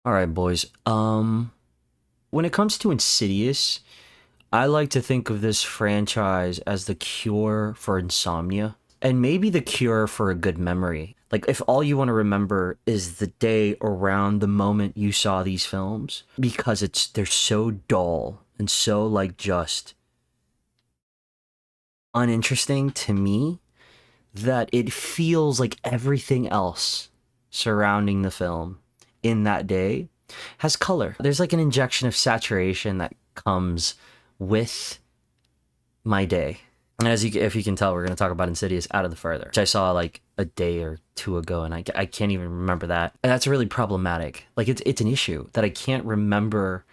All right, boys. When it comes to Insidious, I like to think of this franchise as the cure for insomnia and maybe the cure for a good memory. Like if all you want to remember is the day around the moment you saw these films because they're so dull and so like just uninteresting to me that it feels like everything else surrounding the film in that day has color. There's like an injection of saturation that comes with my day. And if you can tell, we're going to talk about Insidious Out of the Further, which I saw like a day or two ago, and I can't even remember that. And that's really problematic. Like it's an issue that I can't remember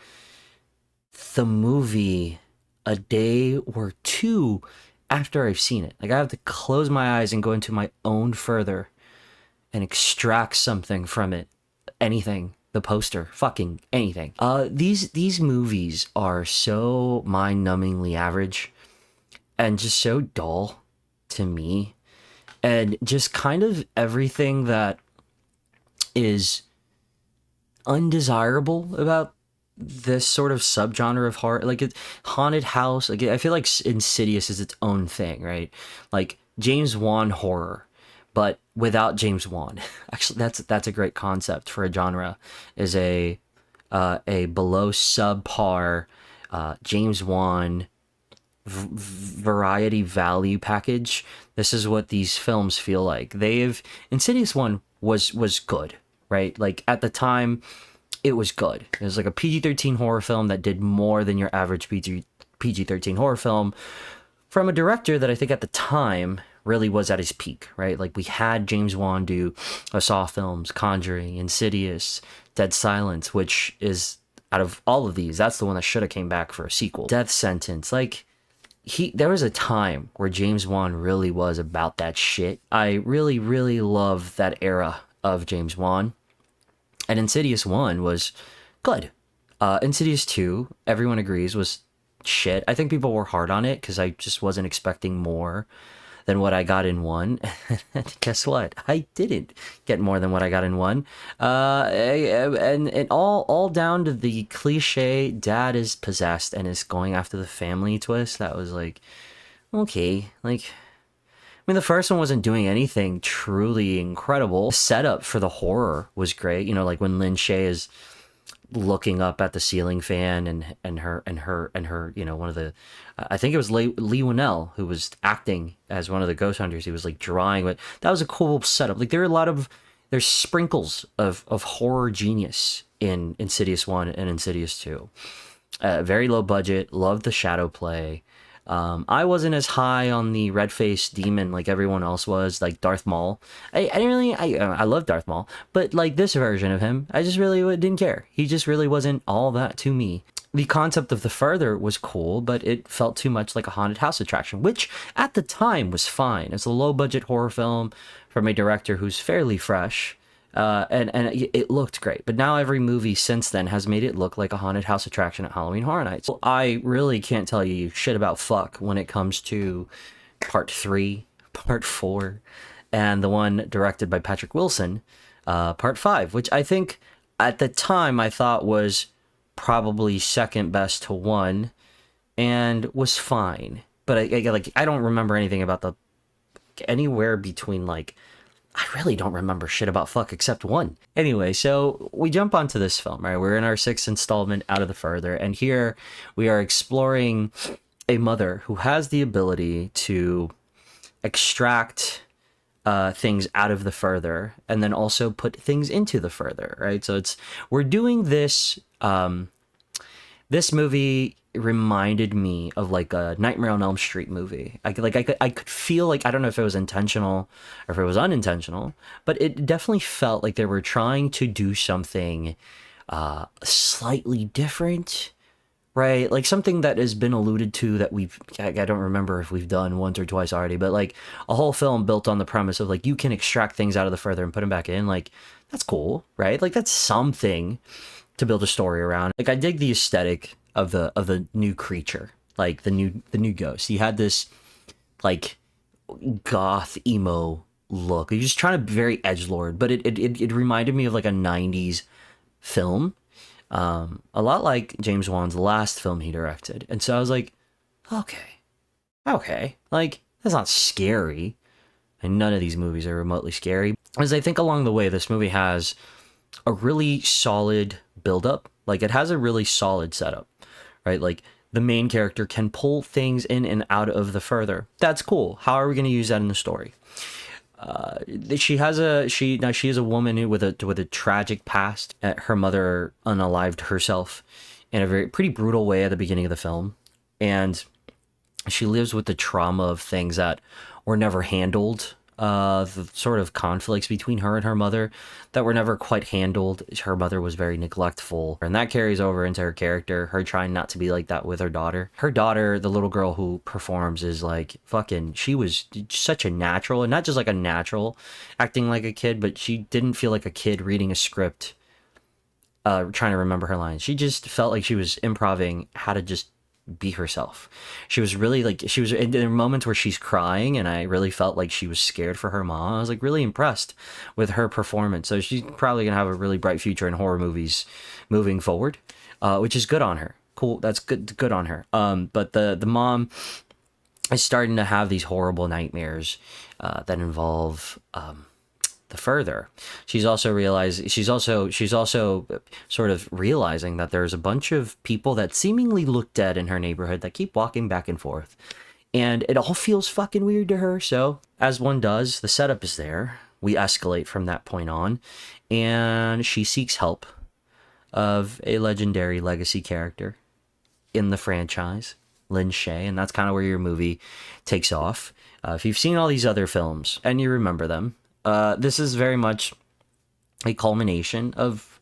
the movie a day or two after I've seen it. Like I have to close my eyes and go into my own further and extract something from it. Anything. The poster. Fucking anything. These movies are so mind-numbingly average and just so dull to me. And just kind of everything that is undesirable about this sort of subgenre of horror, like haunted house, like I feel like Insidious is its own thing, right? Like James Wan horror, but without James Wan. Actually, that's a great concept for a genre, is a below subpar James Wan variety value package. This is what these films feel like. Insidious 1 was good, right? Like at the time it was good. It was like a PG-13 horror film that did more than your average PG-13 horror film from a director that I think at the time really was at his peak, right? Like we had James Wan do Saw films, Conjuring, Insidious, Dead Silence, which is, out of all of these, that's the one that should have came back for a sequel. Death Sentence, like there was a time where James Wan really was about that shit. I really, really love that era of James Wan. And Insidious 1 was good. Insidious 2, everyone agrees, was shit. I think people were hard on it because I just wasn't expecting more than what I got in 1. Guess what? I didn't get more than what I got in 1. And all down to the cliche dad is possessed and is going after the family twist. That was like, okay, like, I mean, the first one wasn't doing anything truly incredible. The setup for the horror was great. You know, like when Lin Shaye is looking up at the ceiling fan and her, you know, one of the, I think it was Lee Winnell who was acting as one of the ghost hunters. He was like drawing, but that was a cool setup. Like there's sprinkles of horror genius in Insidious 1 and Insidious 2. Very low budget, loved the shadow play. I wasn't as high on the red-faced demon like everyone else was, like Darth Maul. I love Darth Maul, but like this version of him, I just really didn't care. He just really wasn't all that to me. The concept of the Further was cool, but it felt too much like a haunted house attraction, which at the time was fine. It's a low-budget horror film from a director who's fairly fresh. And it looked great, but now every movie since then has made it look like a haunted house attraction at Halloween Horror Nights. I really can't tell you shit about fuck when it comes to part 3, part 4, and the one directed by Patrick Wilson, part 5, which I think at the time I thought was probably second best to 1 and was fine. But I don't remember anything about anywhere between like, I really don't remember shit about fuck except 1. Anyway, so we jump onto this film, right? We're in our 6th installment, Out of the Further, and here we are exploring a mother who has the ability to extract things out of the Further and then also put things into the Further, right? So we're doing this. This movie reminded me of like a Nightmare on Elm Street movie. I could feel like, I don't know if it was intentional or if it was unintentional, but it definitely felt like they were trying to do something slightly different, right? Like something that has been alluded to that I don't remember if we've done once or twice already, but like a whole film built on the premise of like you can extract things out of the Further and put them back in. Like that's cool, right? Like that's something to build a story around. Like I dig the aesthetic of the new creature, like the new ghost. He had this like goth emo look. He was just trying to be very edgelord, but it reminded me of like a 90s film, a lot like James Wan's last film he directed. And so I was like, okay, like that's not scary. And none of these movies are remotely scary. As I think along the way, this movie has a really solid build-up. Like it has a really solid setup, right? Like the main character can pull things in and out of the further. That's cool. How are we going to use that in the story? She is a woman with a tragic past. Her mother unalived herself in a very pretty brutal way at the beginning of the film, and she lives with the trauma of things that were never handled. The sort of conflicts between her and her mother that were never quite handled. Her mother was very neglectful, and that carries over into her character, her trying not to be like that with her daughter. Her daughter, the little girl who performs, is like fucking, she was such a natural, and not just like a natural acting like a kid, but she didn't feel like a kid reading a script, trying to remember her lines. She just felt like she was improving how to just be herself. She was really like, she was in there moments where she's crying, and I really felt like she was scared for her mom. I was like really impressed with her performance. So she's probably gonna have a really bright future in horror movies moving forward, which is good on her. Cool, that's good on her. But the mom is starting to have these horrible nightmares that involve the further. She's also sort of realizing that there's a bunch of people that seemingly look dead in her neighborhood that keep walking back and forth, and it all feels fucking weird to her. So as one does, the setup is there. We escalate from that point on, and she seeks help of a legendary legacy character in the franchise, Lin Shaye, and that's kind of where your movie takes off. If you've seen all these other films and you remember them, this is very much a culmination of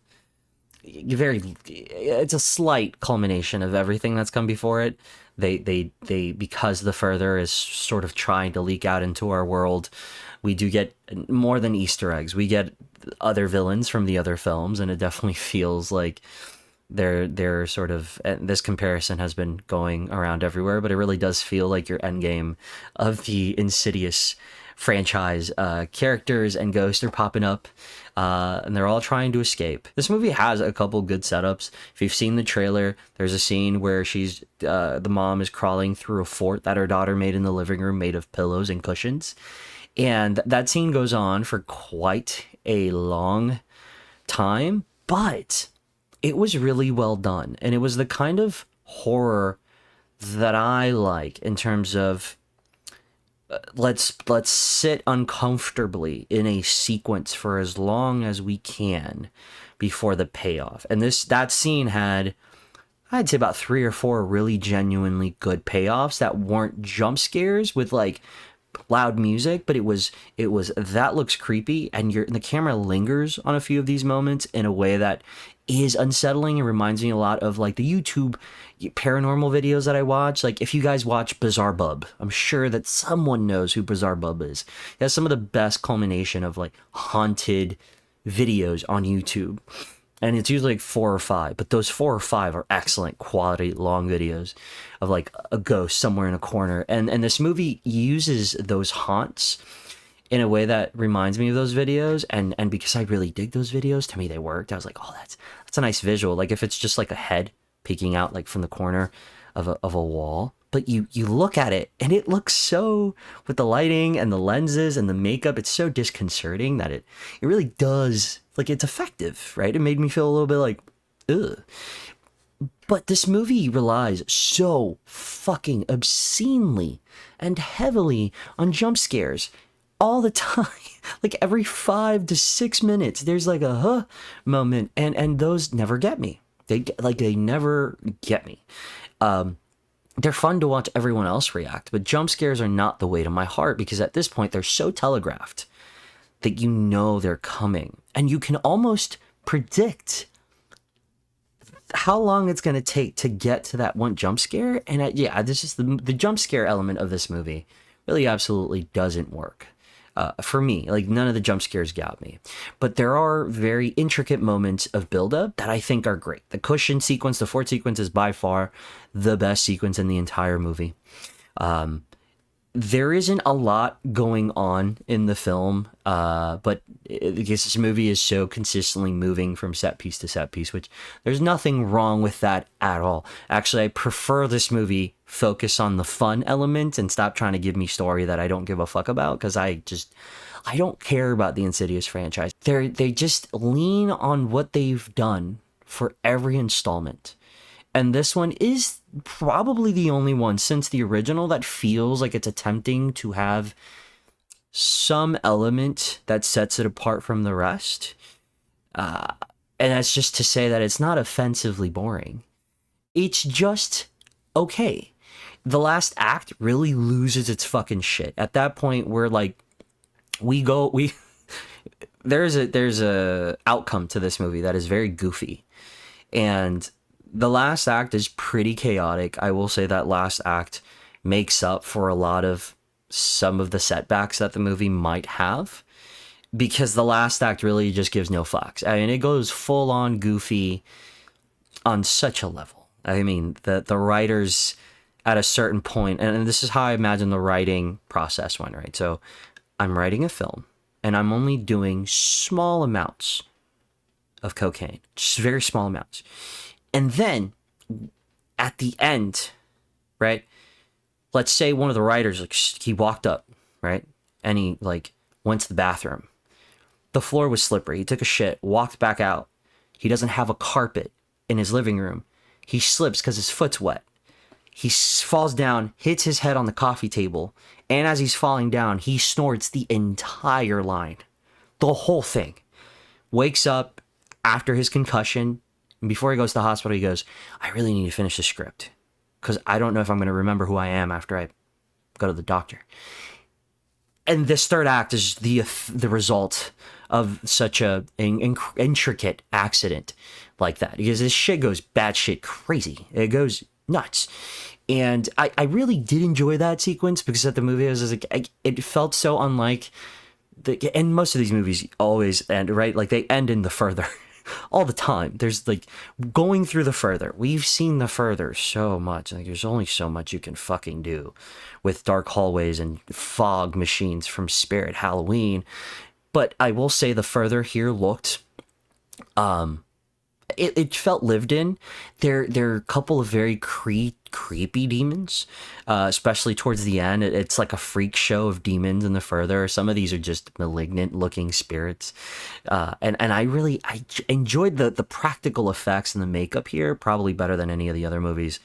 it's a slight culmination of everything that's come before it. They because the further is sort of trying to leak out into our world, we do get more than Easter eggs. We get other villains from the other films, and it definitely feels like they're sort of, this comparison has been going around everywhere, but it really does feel like your endgame of the Insidious franchise. Characters and ghosts are popping up, and they're all trying to escape. This movie has a couple good setups. If you've seen the trailer, there's a scene where the mom is crawling through a fort that her daughter made in the living room, made of pillows and cushions, and that scene goes on for quite a long time, but it was really well done, and it was the kind of horror that I like, in terms of let's sit uncomfortably in a sequence for as long as we can before the payoff. And that scene had, I'd say, about 3 or 4 really genuinely good payoffs that weren't jump scares with like loud music, but it was that looks creepy, and the camera lingers on a few of these moments in a way that is unsettling and reminds me a lot of like the YouTube paranormal videos that I watch. Like if you guys watch Bizarre Bub, I'm sure that someone knows who Bizarre Bub is. He has some of the best culmination of like haunted videos on YouTube, and it's usually like 4 or 5, but those 4 or 5 are excellent quality long videos of like a ghost somewhere in a corner, and this movie uses those haunts in a way that reminds me of those videos, and because I really dig those videos, to me they worked. I was like, oh, that's a nice visual. Like if it's just like a head peeking out like from the corner of a wall, but you look at it and it looks so, with the lighting and the lenses and the makeup, it's so disconcerting that it really does, like, it's effective, right? It made me feel a little bit like, ugh. But this movie relies so fucking obscenely and heavily on jump scares all the time. Like every 5 to 6 minutes there's like a moment, and those never get me. They never get me. They're fun to watch everyone else react, but jump scares are not the way to my heart, because at this point they're so telegraphed that you know they're coming, and you can almost predict how long it's going to take to get to that one jump scare. And this is the jump scare element of this movie really absolutely doesn't work. For me, like none of the jump scares got me, but there are very intricate moments of buildup that I think are great. The cushion sequence, the fort sequence, is by far the best sequence in the entire movie. there isn't a lot going on in the film, but because this movie is so consistently moving from set piece to set piece, which there's nothing wrong with that at all. Actually, I prefer this movie focus on the fun element and stop trying to give me story that I don't give a fuck about, because I don't care about the Insidious franchise. They just lean on what they've done for every installment. And this one is probably the only one since the original that feels like it's attempting to have some element that sets it apart from the rest. And that's just to say that it's not offensively boring. It's just okay. The last act really loses its fucking shit. At that point, we're like, there's a outcome to this movie that is very goofy. And the last act is pretty chaotic. I will say that last act makes up for a lot of some of the setbacks that the movie might have, because the last act really just gives no fucks. I mean, it goes full on goofy on such a level. I mean, the writers at a certain point, and this is how I imagine the writing process went, right? So I'm writing a film and I'm only doing small amounts of cocaine, just very small amounts. And then at the end, right? Let's say one of the writers, like, he walked up, right? And he like went to the bathroom. The floor was slippery. He took a shit, walked back out. He doesn't have a carpet in his living room. He slips because his foot's wet. He falls down, hits his head on the coffee table. And as he's falling down, he snorts the entire line. The whole thing. Wakes up after his concussion. And before he goes to the hospital, he goes, I really need to finish the script, because I don't know if I'm going to remember who I am after I go to the doctor. And this third act is the result of such a intricate accident like that, because this shit goes batshit crazy. It goes nuts. And I really did enjoy that sequence, because at the movie, I was like, it felt so unlike and most of these movies always end, right? Like, they end in the further. All the time. There's like going through the further. We've seen the further so much. Like, there's only so much you can fucking do with dark hallways and fog machines from Spirit Halloween. But I will say the further here looked, it felt lived in. There are a couple of very creepy demons, especially towards the end. It's like a freak show of demons in the further. Some of these are just malignant looking spirits, and I enjoyed the practical effects and the makeup here probably better than any of the other movies.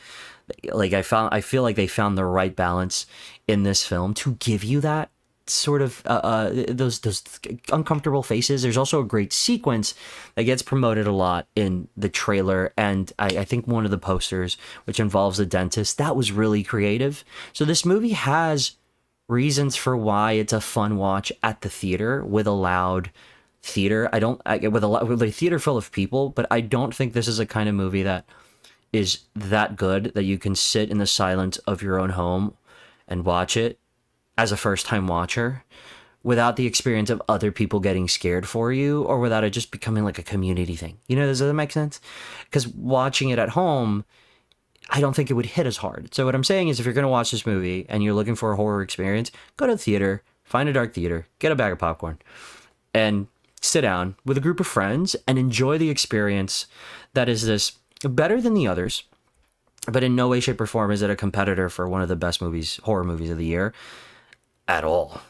Like, I feel like they found the right balance in this film to give you that sort of those uncomfortable faces. There's also a great sequence that gets promoted a lot in the trailer, and I think one of the posters, which involves a dentist, that was really creative. So this movie has reasons for why it's a fun watch at the theater with a loud theater. With a theater full of people, but I don't think this is a kind of movie that is that good that you can sit in the silence of your own home and watch it as a first-time watcher without the experience of other people getting scared for you, or without it just becoming like a community thing. You know, does that make sense? Because watching it at home, I don't think it would hit as hard. So what I'm saying is, if you're going to watch this movie and you're looking for a horror experience, go to the theater, find a dark theater, get a bag of popcorn, and sit down with a group of friends and enjoy the experience that is this better than the others, but in no way, shape, or form is it a competitor for one of the best horror movies of the year at all.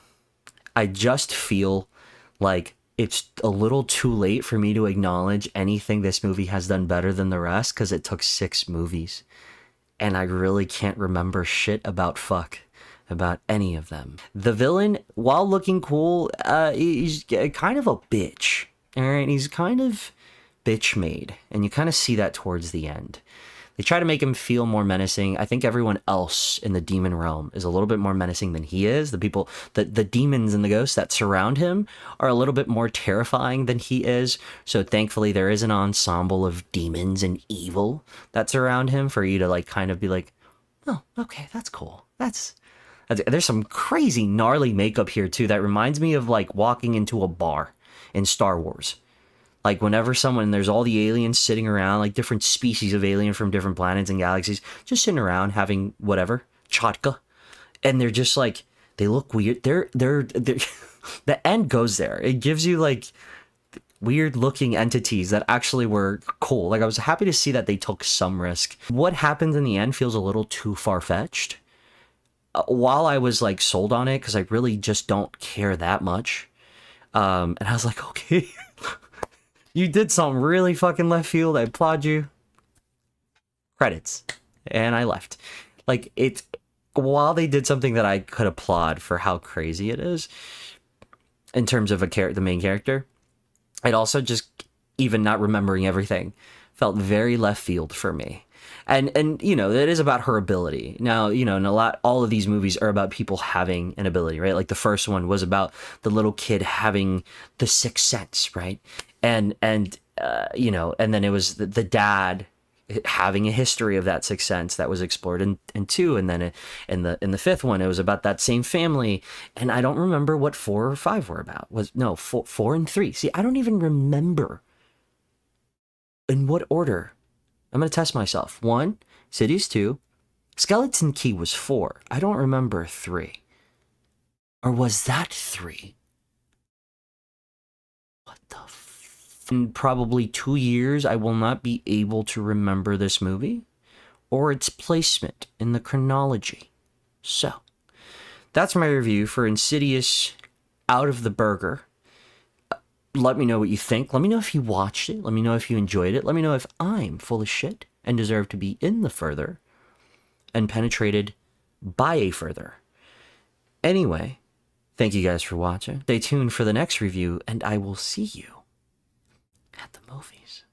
I just feel like it's a little too late for me to acknowledge anything this movie has done better than the rest, because it took 6 movies and I really can't remember shit about any of them. The villain, while looking cool, he's kind of a bitch. All right, he's kind of bitch made, and you kind of see that towards the end. They try to make him feel more menacing. I think everyone else in the demon realm is a little bit more menacing than he is. The demons and the ghosts that surround him are a little bit more terrifying than he is. So thankfully there is an ensemble of demons and evil that surround him for you to like kind of be like, oh, okay, that's cool. There's some crazy gnarly makeup here too that reminds me of like walking into a bar in Star Wars. Like, whenever there's all the aliens sitting around, like different species of alien from different planets and galaxies, just sitting around having whatever, chatka. And they're just like, They look weird. They're the end goes there. It gives you like weird looking entities that actually were cool. Like I was happy to see that they took some risk. What happens in the end feels a little too far-fetched. While I was like sold on it because I really just don't care that much. And I was like, okay, you did something really fucking left field. I applaud you. Credits. And I left. Like it, while they did something that I could applaud for how crazy it is in terms of the main character, it also just, even not remembering everything, felt very left field for me. And you know, it is about her ability. Now, you know, and all of these movies are about people having an ability, right? Like the first one was about the little kid having the sixth sense, right? And you know, and then it was the dad having a history of that sixth sense that was explored in two, and then in the fifth one it was about that same family. And I don't remember what 4 or 5 were about. Was no 4 and 3. See, I don't even remember in what order. I'm gonna test myself. 1, Cities 2, Skeleton Key was 4. I don't remember 3. Or was that 3? What the in probably 2 years, I will not be able to remember this movie or its placement in the chronology. So, that's my review for Insidious Out of the Burger. Let me know what you think. Let me know if you watched it. Let me know if you enjoyed it. Let me know if I'm full of shit and deserve to be in the further and penetrated by a further. Anyway, thank you guys for watching. Stay tuned for the next review, and I will see you at the movies.